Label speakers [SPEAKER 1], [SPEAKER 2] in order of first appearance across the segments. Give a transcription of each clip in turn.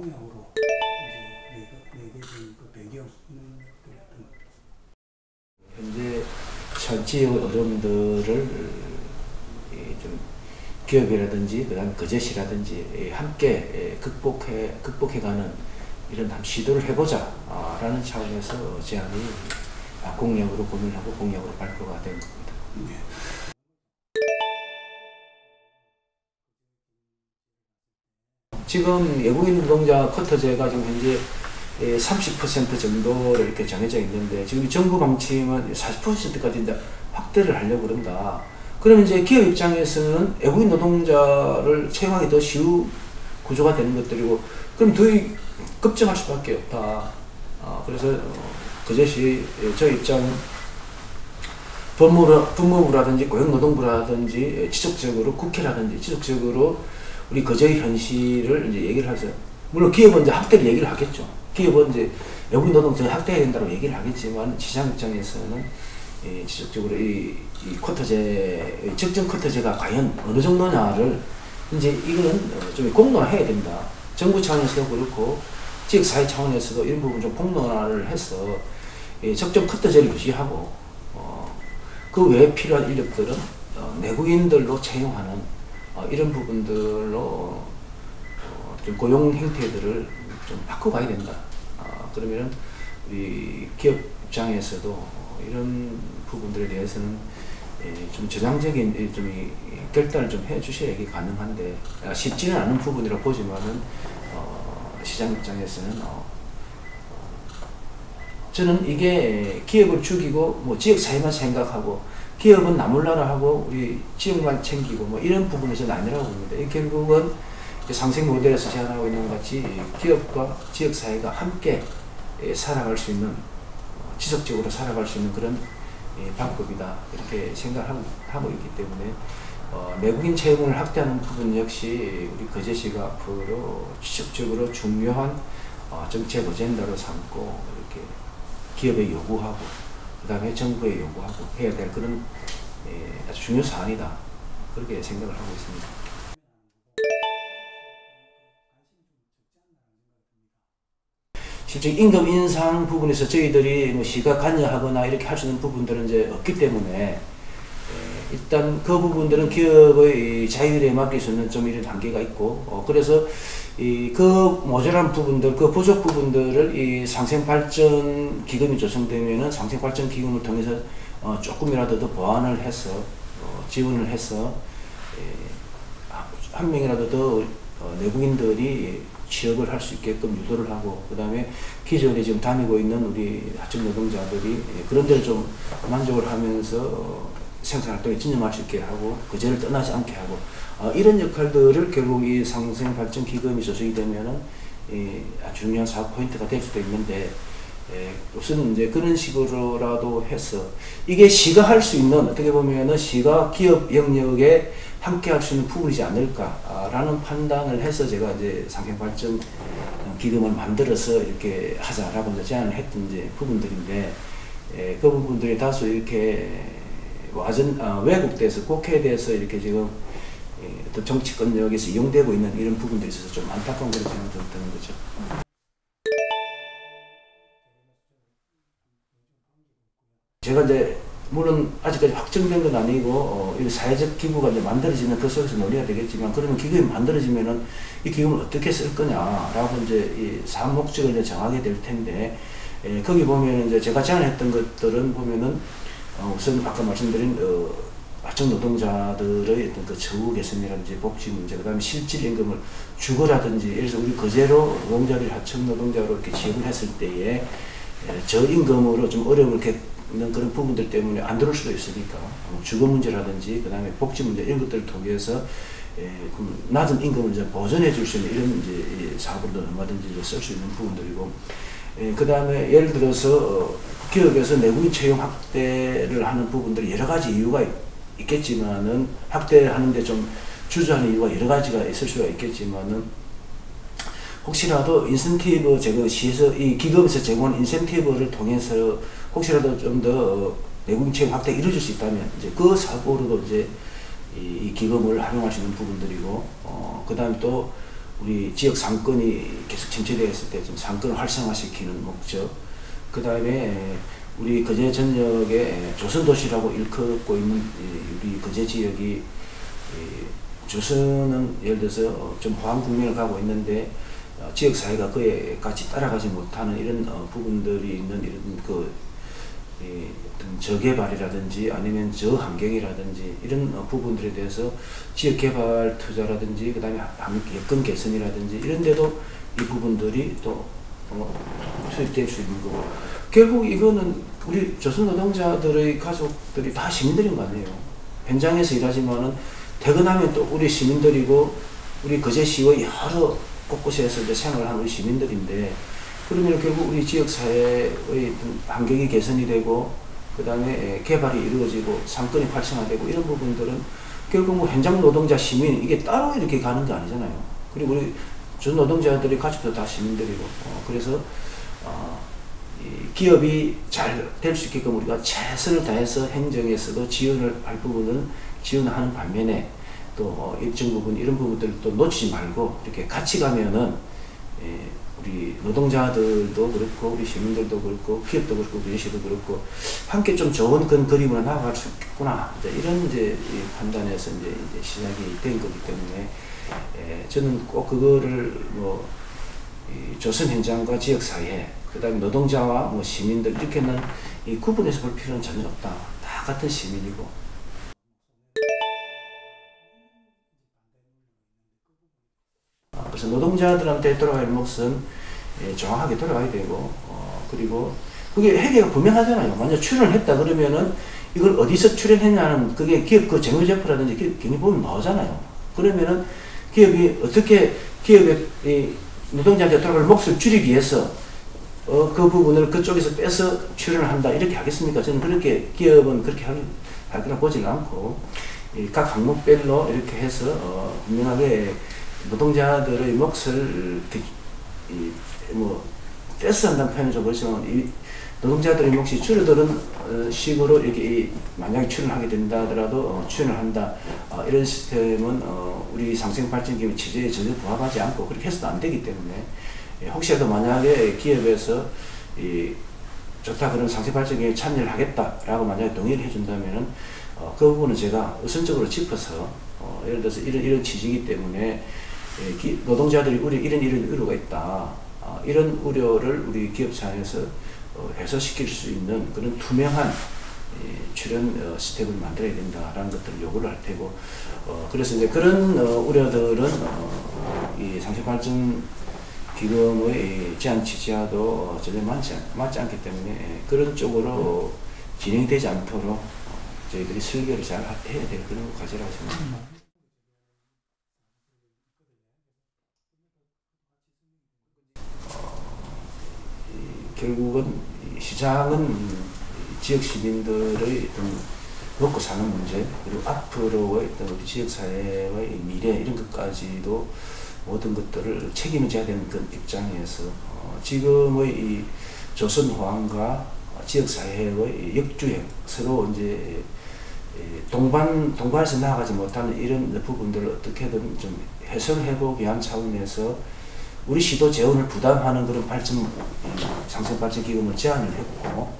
[SPEAKER 1] 공약으로 이제 내게 그 배경
[SPEAKER 2] 현재 현지의 어려움들을 좀 기업이라든지 그다음 거제시라든지 함께 극복해가는 이런 시도를 해보자라는 차원에서 제안이 공약으로 고민하고 공약으로 발표가 된 겁니다.
[SPEAKER 1] 네.
[SPEAKER 2] 지금 외국인 노동자 쿼터제가 지금 현재 30% 정도로 이렇게 정해져 있는데 지금 정부 방침은 40%까지 이제 확대를 하려고 그런다. 그러면 이제 기업 입장에서는 외국인 노동자를 채용하기 더 쉬운 구조가 되는 것들이고, 그럼 더 급증할 수밖에 없다. 그래서 그것이 저 입장 법무부라든지 고용노동부라든지 지속적으로 국회라든지 지속적으로 우리 거제의 현실을 이제 얘기를 하세요. 물론 기업은 이제 확대를 얘기를 하겠죠. 기업은 이제 외국인 노동자 확대해야 된다고 얘기를 하겠지만 시장 입장에서는 지속적으로 이 쿼터제, 적정 쿼터제가 과연 어느 정도냐를 이제 이거는 좀 공론화해야 된다. 정부 차원에서도 그렇고 지역사회 차원에서도 이런 부분 좀 공론화를 해서 적정 쿼터제를 유지하고 그 외에 필요한 인력들은 내국인들로 채용하는 이런 부분들로 좀 고용 형태들을 좀 바꿔가야 된다. 그러면 우리 기업 입장에서도 이런 부분들에 대해서는 좀 전향적인 좀 결단을 좀 해주셔야 이게 가능한데 쉽지는 않은 부분이라고 보지만은 시장 입장에서는 저는 이게 기업을 죽이고 뭐 지역 사회만 생각하고 기업은 나몰라라 하고 우리 지역만 챙기고 뭐 이런 부분에서는 아니라고 봅니다. 결국은 상생 모델에서 제안하고 있는 것 같이 기업과 지역 사회가 함께 살아갈 수 있는 지속적으로 살아갈 수 있는 그런 방법이다 이렇게 생각하고 있기 때문에 내국인 채용을 확대하는 부분 역시 우리 거제시가 앞으로 지속적으로 중요한 정책 어젠다로 삼고 이렇게 기업에 요구하고 그 다음에 정부에 요구하고 해야 될 그런 아주 중요한 사안이다 그렇게 생각을 하고 있습니다. 실제 임금 인상 부분에서 저희들이 뭐 시가 관여하거나 이렇게 할 수 있는 부분들은 이제 없기 때문에 일단 그 부분들은 기업의 자율에 맡길 수 있는 좀 이런 한계가 있고 그래서 그 모자란 부분들, 그 부족 부분들을 이 상생발전 기금이 조성되면은 상생발전 기금을 통해서 조금이라도 더 보완을 해서 지원을 해서 한 명이라도 더 내국인들이 취업을 할 수 있게끔 유도를 하고 그 다음에 기존에 지금 다니고 있는 우리 하청 노동자들이 그런 데를 좀 만족을 하면서 생산활동에 진념할 수 있게 하고 그제를 떠나지 않게 하고 이런 역할들을 결국 이 상생발전기금이 조성이 되면은 아주 중요한 사업 포인트가 될 수도 있는데 우선 이제 그런 식으로라도 해서 이게 시가 할 수 있는 어떻게 보면은 시가 기업 영역에 함께 할 수 있는 부분이지 않을까라는 판단을 해서 제가 이제 상생발전 기금을 만들어서 이렇게 하자라고 이제 제안을 했던 이제 부분들인데 그 부분들이 다소 이렇게 왜곡돼서 국회에 대해서 이렇게 지금 어떤 정치권역에서 이용되고 있는 이런 부분들이 있어서 좀 안타까운 그런 생각이 드는 거죠. 제가 이제 물론 아직까지 확정된 건 아니고 이 사회적 기구가 이제 만들어지면 그 속에서 논의가 되겠지만 그러면 기금이 만들어지면은 이 기금을 어떻게 쓸 거냐라고 이제 이 사업 목적을 이제 정하게 될 텐데 거기 보면은 이제 제가 제안했던 것들은 보면은 우선 아까 말씀드린 하청 노동자들의 어떤 그 처우 개선이라든지 복지 문제, 그 다음에 실질 임금을 주거라든지, 예를 들어서 우리 거제로 노동자들이 하청 노동자로 이렇게 지역을 했을 때에 저임금으로 좀 어려움을 겪는 그런 부분들 때문에 안 들어올 수도 있으니까 주거 문제라든지, 그 다음에 복지 문제 이런 것들을 통해서 낮은 임금을 이제 보전해 줄 수 있는 이런 이제 사업으로 얼마든지 쓸 수 있는 부분들이고, 그 다음에 예를 들어서 기업에서 내국인 채용 확대를 하는 부분들이 여러 가지 이유가 있겠지만은 확대하는데 좀 주저하는 이유가 여러 가지가 있을 수가 있겠지만은 혹시라도 인센티브 시에서 이 기금에서 제공한 인센티브를 통해서 혹시라도 좀 더 내국인 채용 확대 이루어질 수 있다면 이제 그 사고로도 이제 이 기금을 활용할 수 있는 부분들이고 그 다음에 또 우리 지역 상권이 계속 침체되어 있을 때 좀 상권을 활성화시키는 목적, 그 다음에 우리 거제 전역에 조선도시라고 일컫고 있는 우리 거제 지역이 조선은 예를 들어서 좀 호황 국면을 가고 있는데 지역사회가 그에 같이 따라가지 못하는 이런 부분들이 있는 이런 어떤 저개발이라든지 아니면 저환경이라든지 이런 부분들에 대해서 지역개발 투자라든지 그 다음에 여건 개선이라든지 이런 데도 이 부분들이 또 투입될 수 있는 거고, 결국 이거는 우리 조선 노동자들의 가족들이 다 시민들인 거 아니에요. 현장에서 일하지만은 퇴근하면 또 우리 시민들이고 우리 거제시의 여러 곳곳에서 이제 생활하는 우리 시민들인데, 그러면 결국 우리 지역사회의 환경이 개선이 되고 그 다음에 개발이 이루어지고 상권이 활성화되고 이런 부분들은 결국 뭐 현장 노동자 시민 이게 따로 이렇게 가는 게 아니잖아요. 그리고 우리 전 노동자들의 가족도 다 시민들이고 그래서 이 기업이 잘 될 수 있게끔 우리가 최선을 다해서 행정에서도 지원을 할 부분은 지원하는 반면에 또 일정 부분 이런 부분들을 또 놓치지 말고 이렇게 같이 가면은 우리 노동자들도 그렇고 우리 시민들도 그렇고 기업도 그렇고 예시도 그렇고 함께 좀 좋은 그런 그림으로 나아갈 수 있겠구나, 이런 이제 판단에서 이제 시작이 된 거기 때문에 저는 꼭 그거를 뭐 조선 현장과 지역 사회 그다음에 노동자와 뭐 시민들 이렇게는 구분해서 볼 필요는 전혀 없다. 다 같은 시민이고. 그래서 노동자들한테 돌아갈 몫은 정확하게 돌아가야 되고, 그리고 그게 회계가 분명하잖아요. 만약 출연을 했다 그러면은 이걸 어디서 출연했냐는 그게 기업 그 재무제표라든지 기업 경위 보면 나오잖아요. 그러면은 기업이 어떻게 기업의 노동자한테 돌아갈 몫을 줄이기 위해서 그 부분을 그쪽에서 빼서 출연을 한다 이렇게 하겠습니까? 저는 그렇게 기업은 그렇게 하기라 보지는 않고 각 항목별로 이렇게 해서 분명하게 노동자들의 몫을 뭐 떼서 한다는 표현은 좀 그렇지만 이 노동자들의 몫이 줄어드는 식으로 이렇게 만약에 출연하게 된다 하더라도 출연을 한다, 이런 시스템은 우리 상생발전기금의 취지에 전혀 부합하지 않고 그렇게 해서도 안 되기 때문에 혹시라도 만약에 기업에서 좋다 그러면 상생발전기금에 참여를 하겠다라고 만약에 동의를 해준다면은 그 부분은 제가 우선적으로 짚어서 예를 들어서 이런 취지이기 때문에 노동자들이 이런 우려가 있다. 이런 우려를 우리 기업 차원에서 해소시킬 수 있는 그런 투명한 출연 시스템을 만들어야 된다라는 것들을 요구를 할 테고, 그래서 이제 그런 우려들은 이 상생발전 기금의 제한 취지와도 전혀 맞지 않기 때문에 그런 쪽으로 진행되지 않도록 저희들이 설계를 잘 해야 될 그런 과제라고 생각합니다. 결국은 시장은 지역 시민들의 어떤 먹고 사는 문제, 그리고 앞으로의 어떤 우리 지역사회의 미래 이런 것까지도 모든 것들을 책임을 져야 되는 그런 입장에서 지금의 이 조선호황과 지역사회의 역주행, 서로 이제 동반해서 나아가지 못하는 이런 부분들을 어떻게든 좀 해소해보기 위한 차원에서 우리 시도 재원을 부담하는 그런 상생발전기금을 제안을 했고,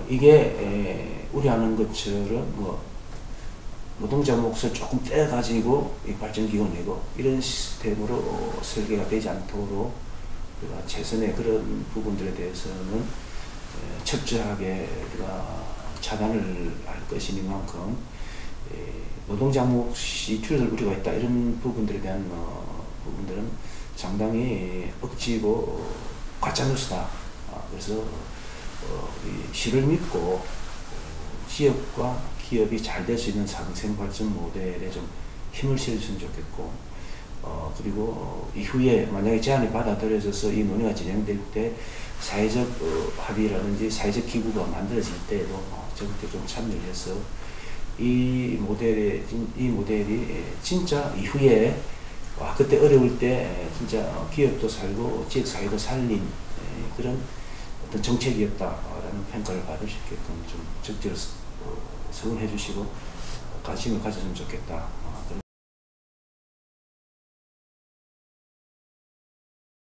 [SPEAKER 2] 이게 우려하는 것처럼 뭐 노동자 몫을 조금 떼가지고 이 발전기금을 내고 이런 시스템으로 설계가 되지 않도록 우리가 최선의 그런 부분들에 대해서는 철저하게 우리가 차단을 할 것이니만큼 노동자 몫이 줄어들 우려가 있다 이런 부분들에 대한 부분들은 상당히 억지고 가짜뉴스다. 그래서 시를 믿고 지역과 기업이 잘 될 수 있는 상생발전 모델에 좀 힘을 실어줬으면 좋겠고, 그리고 이후에 만약에 제안이 받아들여져서 이 논의가 진행될 때 사회적 합의라든지 사회적 기구가 만들어질 때에도 적극적으로 좀 참여를 해서 이 모델이 진짜 이후에 그때 어려울 때 진짜 기업도 살고 지역사회도 살린 그런 어떤 정책이었다라는 평가를 받을 수 있게끔 좀 적극적으로 성원해 주시고 관심을 가졌으면 좋겠다.